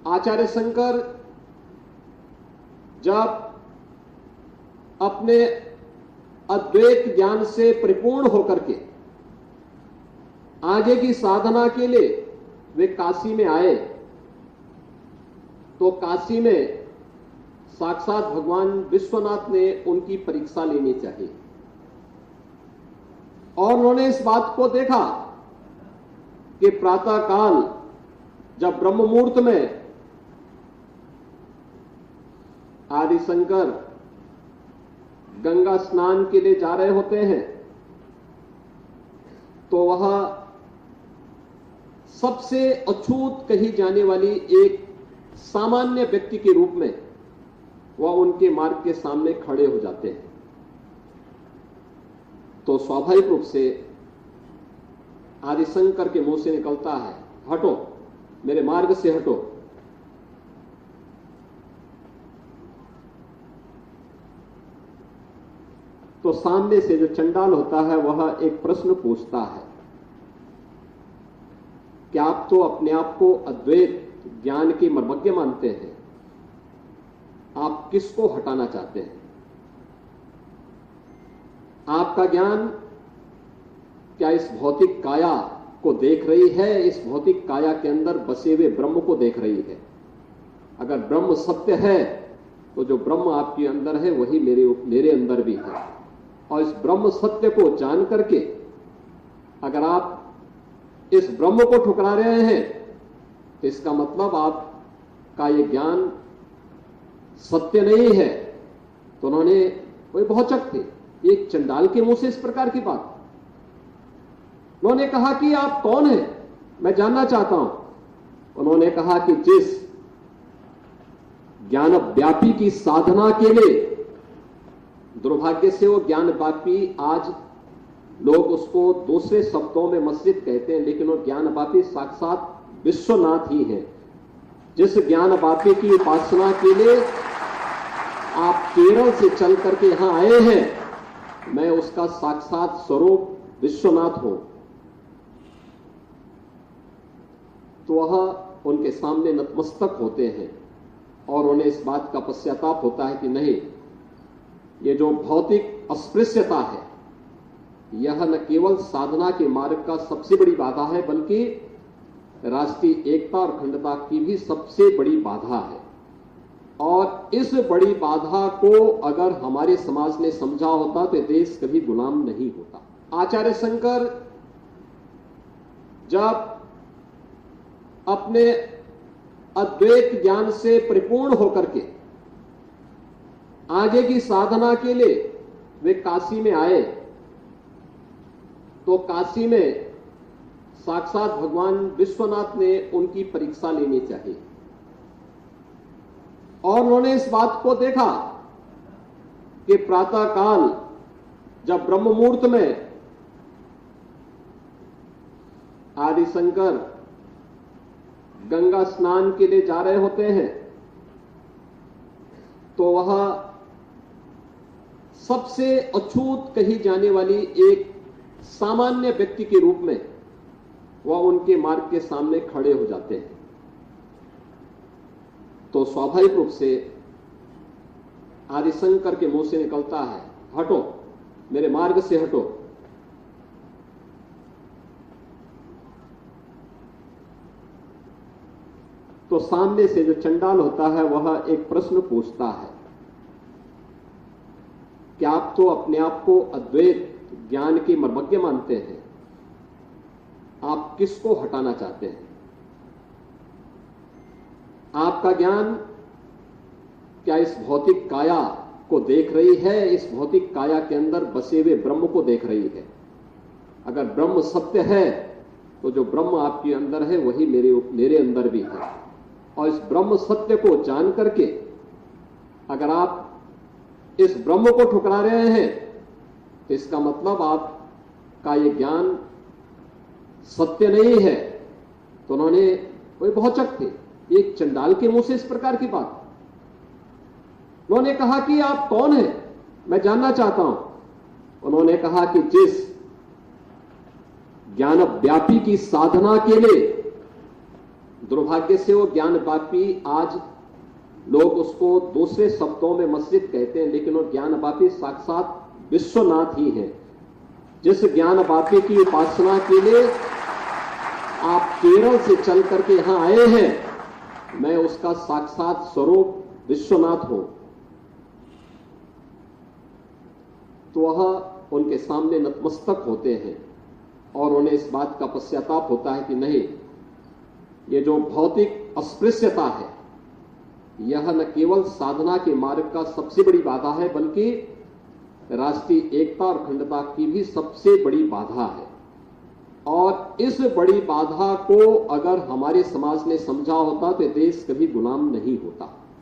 आचार्य शंकर जब अपने अद्वैत ज्ञान से परिपूर्ण होकर के आगे की साधना के लिए वे काशी में आए, तो काशी में साक्षात भगवान विश्वनाथ ने उनकी परीक्षा लेनी चाहिए और उन्होंने इस बात को देखा कि प्रातःकाल जब ब्रह्म मुहूर्त में आदि शंकर गंगा स्नान के लिए जा रहे होते हैं, तो वह सबसे अछूत कही जाने वाली एक सामान्य व्यक्ति के रूप में वह उनके मार्ग के सामने खड़े हो जाते हैं। तो स्वाभाविक रूप से आदि शंकर के मुंह से निकलता है, हटो, मेरे मार्ग से हटो। तो सामने से जो चंडाल होता है वह एक प्रश्न पूछता है कि आप तो अपने आप को अद्वैत ज्ञान के मर्मज्ञ मानते हैं, आप किसको हटाना चाहते हैं? आपका ज्ञान क्या इस भौतिक काया को देख रही है, इस भौतिक काया के अंदर बसे हुए ब्रह्म को देख रही है? अगर ब्रह्म सत्य है तो जो ब्रह्म आपके अंदर है वही मेरे अंदर भी है, और इस ब्रह्म सत्य को जान करके अगर आप इस ब्रह्म को ठुकरा रहे हैं तो इसका मतलब आपका ये ज्ञान सत्य नहीं है। तो उन्होंने, कोई भौचक थे, एक चंडाल के मुंह से इस प्रकार की बात। उन्होंने कहा कि आप कौन हैं, मैं जानना चाहता हूं। उन्होंने कहा कि जिस ज्ञान व्यापी की साधना के लिए, दुर्भाग्य से वो ज्ञान व्यापी आज लोग उसको दूसरे शब्दों में मस्जिद कहते हैं, लेकिन वो ज्ञान व्यापी साक्षात विश्वनाथ ही है। जिस ज्ञान व्यापी की उपासना के लिए आप केरल से चल करके यहां आए हैं, मैं उसका साक्षात स्वरूप विश्वनाथ हूं। तो वह उनके सामने नतमस्तक होते हैं और उन्हें इस बात का पश्चाताप होता है कि नहीं, ये जो भौतिक अस्पृश्यता है यह न केवल साधना के मार्ग का सबसे बड़ी बाधा है, बल्कि राष्ट्रीय एकता और अखंडता की भी सबसे बड़ी बाधा है। और इस बड़ी बाधा को अगर हमारे समाज ने समझा होता तो देश कभी गुलाम नहीं होता। आचार्य शंकर जब अपने अद्वैत ज्ञान से परिपूर्ण होकर के आगे की साधना के लिए वे काशी में आए, तो काशी में साक्षात भगवान विश्वनाथ ने उनकी परीक्षा लेनी चाहिए और उन्होंने इस बात को देखा कि प्रातःकाल जब ब्रह्म मुहूर्त में आदि शंकर गंगा स्नान के लिए जा रहे होते हैं, तो वह सबसे अछूत कही जाने वाली एक सामान्य व्यक्ति के रूप में वह उनके मार्ग के सामने खड़े हो जाते हैं। तो स्वाभाविक रूप से आदि शंकर के मुंह से निकलता है, हटो, मेरे मार्ग से हटो। तो सामने से जो चंडाल होता है वह एक प्रश्न पूछता है कि आप तो अपने आप को अद्वैत ज्ञान के मर्मज्ञ मानते हैं, आप किसको हटाना चाहते हैं? आपका ज्ञान क्या इस भौतिक काया को देख रही है, इस भौतिक काया के अंदर बसे हुए ब्रह्म को देख रही है? अगर ब्रह्म सत्य है तो जो ब्रह्म आपके अंदर है वही मेरे अंदर भी है, और इस ब्रह्म सत्य को जान करके अगर आप इस ब्रह्म को ठुकरा रहे हैं तो इसका मतलब आपका ये ज्ञान सत्य नहीं है। तो उन्होंने, कोई भौचक थे, एक चंडाल के मुंह से इस प्रकार की बात। उन्होंने कहा कि आप कौन हैं, मैं जानना चाहता हूं। उन्होंने कहा कि जिस ज्ञान व्यापी की साधना के लिए, दुर्भाग्य से वो ज्ञानवापी आज लोग उसको दूसरे शब्दों में मस्जिद कहते हैं, लेकिन वो ज्ञानवापी साक्षात विश्वनाथ ही है। जिस ज्ञानवापी की उपासना के लिए आप केरल से चल करके यहां आए हैं, मैं उसका साक्षात स्वरूप विश्वनाथ हूं। तो वह उनके सामने नतमस्तक होते हैं और उन्हें इस बात का पश्चाताप होता है कि नहीं, ये जो भौतिक अस्पृश्यता है यह न केवल साधना के मार्ग का सबसे बड़ी बाधा है, बल्कि राष्ट्रीय एकता और अखंडता की भी सबसे बड़ी बाधा है। और इस बड़ी बाधा को अगर हमारे समाज ने समझा होता तो देश कभी गुलाम नहीं होता।